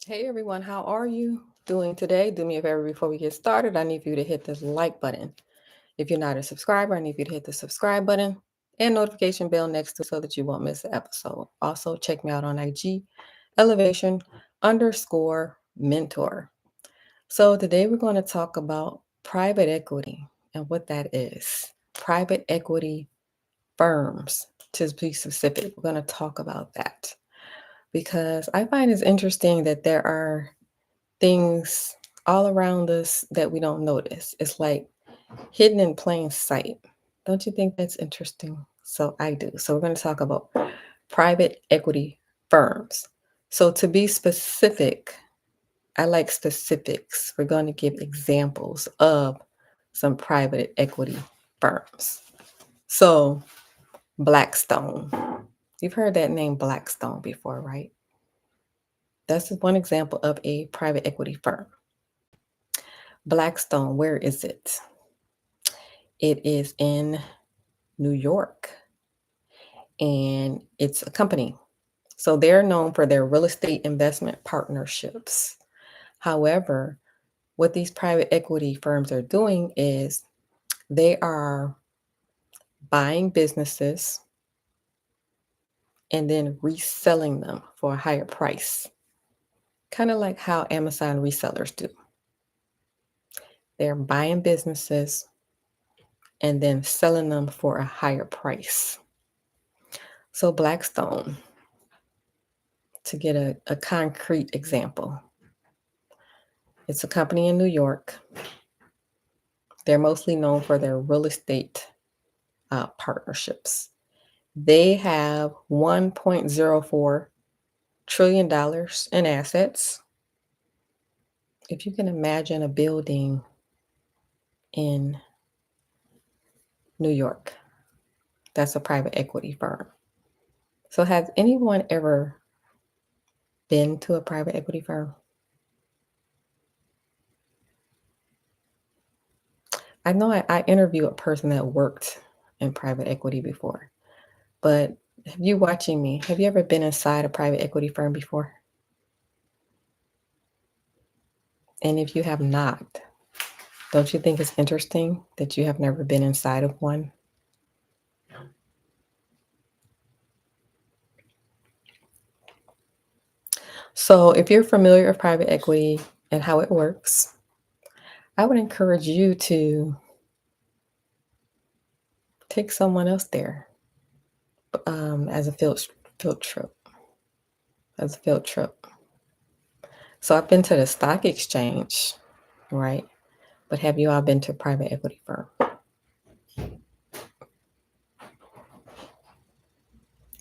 Hey everyone, how are you doing today? Do me a favor before we get started. I need you to hit the like button. If you're not a subscriber, I need you to hit the subscribe button and notification bell next to it so that you won't miss an episode. Also, check me out on IG, elevation underscore mentor. So today we're going to talk about private equity and what that is. Private equity firms, to be specific. We're going to talk about that because I find it's interesting that there are things all around us that we don't notice. It's like hidden in plain sight. Don't you think that's interesting? So I do. So we're going to talk about private equity firms. So to be specific, I like specifics. We're going to give examples of some private equity firms. So Blackstone. You've heard that name Blackstone before, right? That's one example of a private equity firm. Blackstone, where is it? It is in New York and it's a company. So they're known for their real estate investment partnerships. However, what these private equity firms are doing is they are buying businesses and then reselling them for a higher price, kind of like how Amazon resellers do. They're buying businesses and then selling them for a higher price. So Blackstone, to get a concrete example, it's a company in New York. They're mostly known for their real estate partnerships. They have $1.04 trillion in assets. If you can imagine a building in New York, that's a private equity firm. So has anyone ever been to a private equity firm? I know I interviewed a person that worked in private equity before, but have you watching me, have you ever been inside a private equity firm before? And if you have not, don't you think it's interesting that you have never been inside of one? So if you're familiar with private equity and how it works, I would encourage you to take someone else there as a field trip. As a field trip. So I've been to the stock exchange, right? But have you all been to a private equity firm?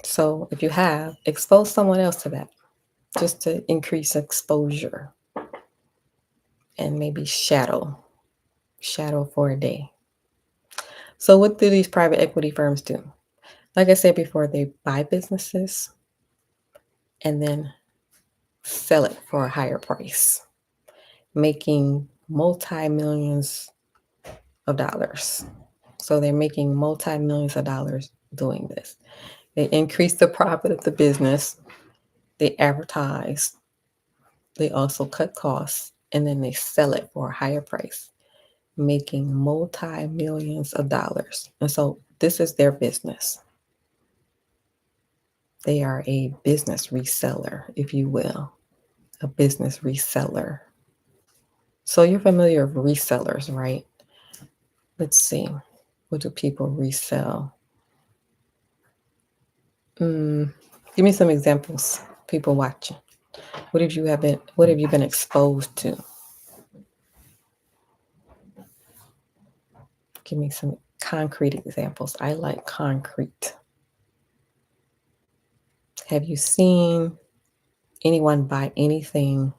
So if you have, expose someone else to that just to increase exposure and maybe shadow for a day. So what do these private equity firms do? Like I said before, they buy businesses and then sell it for a higher price, making multi-millions of dollars. So they're making multi-millions of dollars doing this. They increase the profit of the business, they advertise, they also cut costs, and then they sell it for a higher price, making multi-millions of dollars. And so this is their business. They are a business reseller, if you will, a business reseller. So you're familiar with resellers, right? Let's see. What do people resell? Give me some examples. People watching. What have you been exposed to? Give me some concrete examples. I like concrete. Have you seen anyone buy anything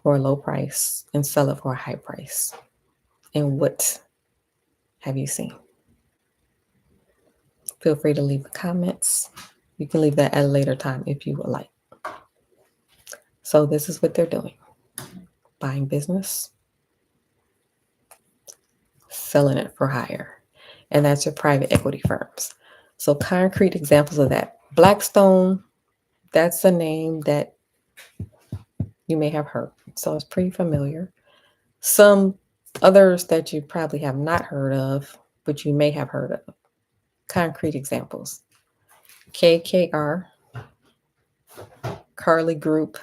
for a low price and sell it for a high price? And what have you seen? Feel free to leave the comments. You can leave that at a later time if you would like. So this is what they're doing. Buying business, selling it for higher. And that's your private equity firms. So concrete examples of that. Blackstone, that's a name that you may have heard. So it's pretty familiar. Some others that you probably have not heard of, but you may have heard of. Concrete examples: KKR, Carly Group,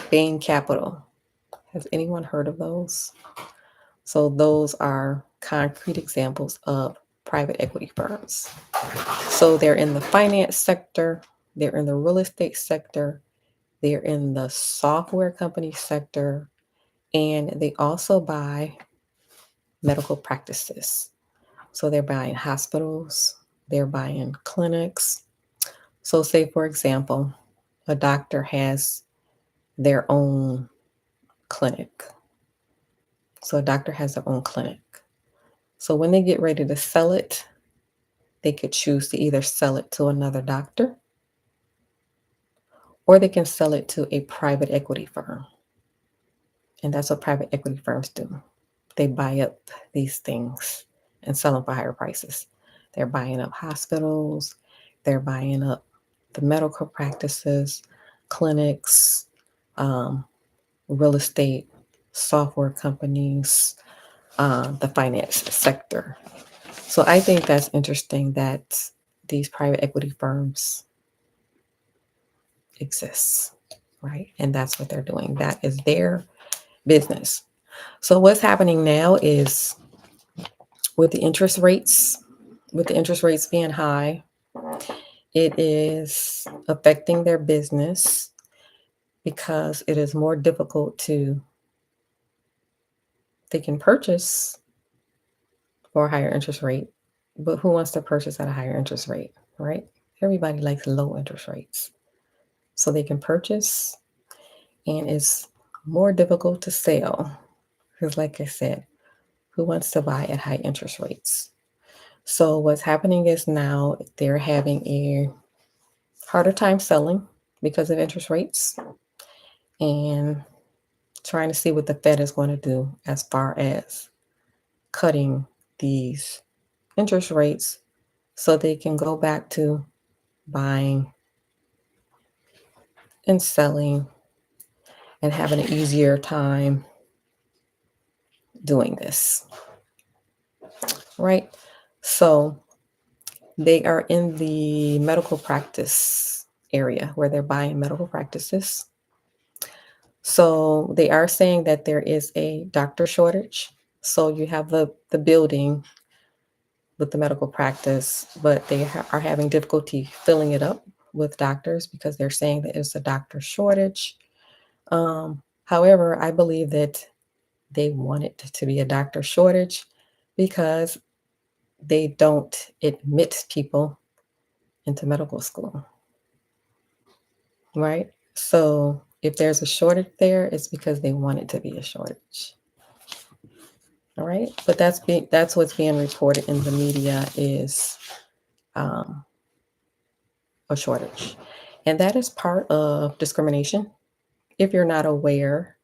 Bain Capital. Has anyone heard of those? So those are concrete examples of private equity firms. So they're in the finance sector, they're in the real estate sector, they're in the software company sector, and they also buy medical practices. So they're buying hospitals, they're buying clinics. So, say for example, a doctor has their own clinic. So, a doctor has their own clinic. So, when they get ready to sell it, they could choose to either sell it to another doctor or they can sell it to a private equity firm. And that's what private equity firms do. They buy up these things and sell them for higher prices. They're buying up hospitals, they're buying up the medical practices, clinics, real estate, software companies, the finance sector. So I think that's interesting that these private equity firms exist, right? And that's what they're doing. That is their business. So what's happening now is with the interest rates, with the interest rates being high, it is affecting their business because it is more difficult to, they can purchase for a higher interest rate, but who wants to purchase at a higher interest rate, right? Everybody likes low interest rates. So they can purchase and it's more difficult to sell because, like I said, who wants to buy at high interest rates? So what's happening is now they're having a harder time selling because of interest rates and trying to see what the Fed is going to do as far as cutting these interest rates so they can go back to buying and selling and having an easier time doing this, right? So they are in the medical practice area where they're buying medical practices. So they are saying that there is a doctor shortage. So you have the building with the medical practice, but they are having difficulty filling it up with doctors because they're saying that it's a doctor shortage. However, I believe that they want it to be a doctor shortage because they don't admit people into medical school, right? So if there's a shortage there, it's because they want it to be a shortage. All right, but that's what's being reported in the media is um, a shortage, and that is part of discrimination. If you're not aware,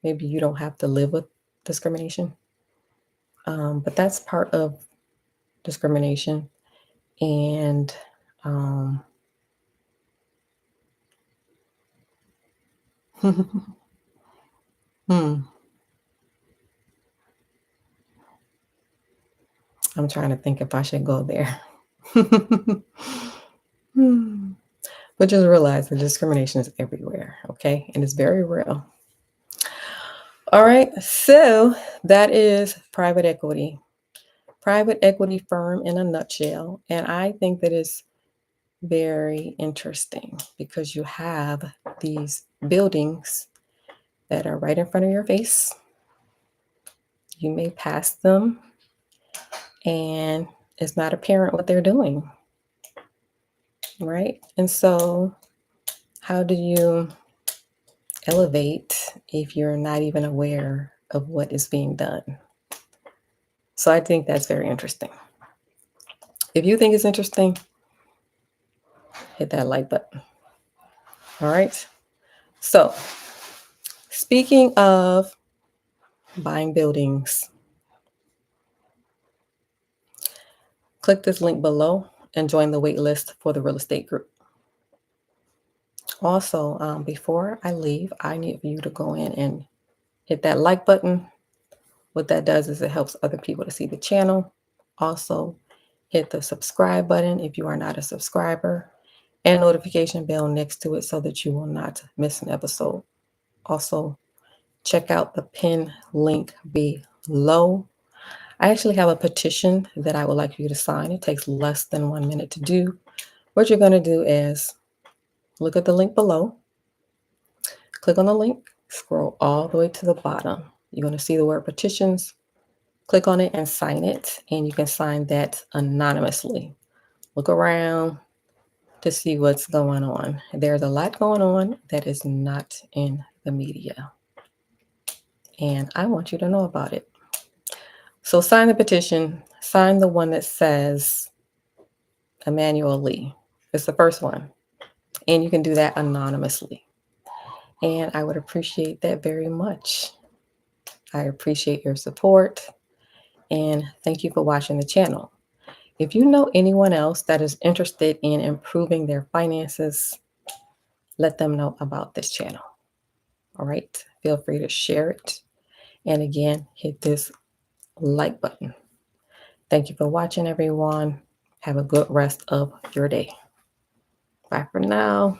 maybe you don't have to live with discrimination, but that's part of discrimination. And hmm, I'm trying to think if I should go there. Hmm. But just realize that discrimination is everywhere, okay? And it's very real. All right, so that is private equity. Private equity firm in a nutshell. And I think that is very interesting because you have these buildings that are right in front of your face. You may pass them and it's not apparent what they're doing, right? And so, how do you elevate if you're not even aware of what is being done? So, I think that's very interesting. If you think it's interesting, hit that like button. All right. So, speaking of buying buildings, click this link below and join the wait list for the real estate group. Also, before I leave, I need for you to go in and hit that like button. What that does is it helps other people to see the channel. Also, hit the subscribe button if you are not a subscriber, and notification bell next to it so that you will not miss an episode. Also, check out the pin link below. I actually have a petition that I would like you to sign. It takes less than 1 minute to do. What you're going to do is look at the link below, click on the link, scroll all the way to the bottom. You're going to see the word petitions. Click on it and sign it, and you can sign that anonymously. Look around to see what's going on. There's a lot going on that is not in the media, and I want you to know about it. So sign the petition, sign the one that says Emmanuel Lee. It's the first one, and you can do that anonymously. And I would appreciate that very much. I appreciate your support, and thank you for watching the channel. If you know anyone else that is interested in improving their finances, let them know about this channel. All right, feel free to share it. And again, hit this like button. Thank you for watching, everyone. Have a good rest of your day. Bye for now.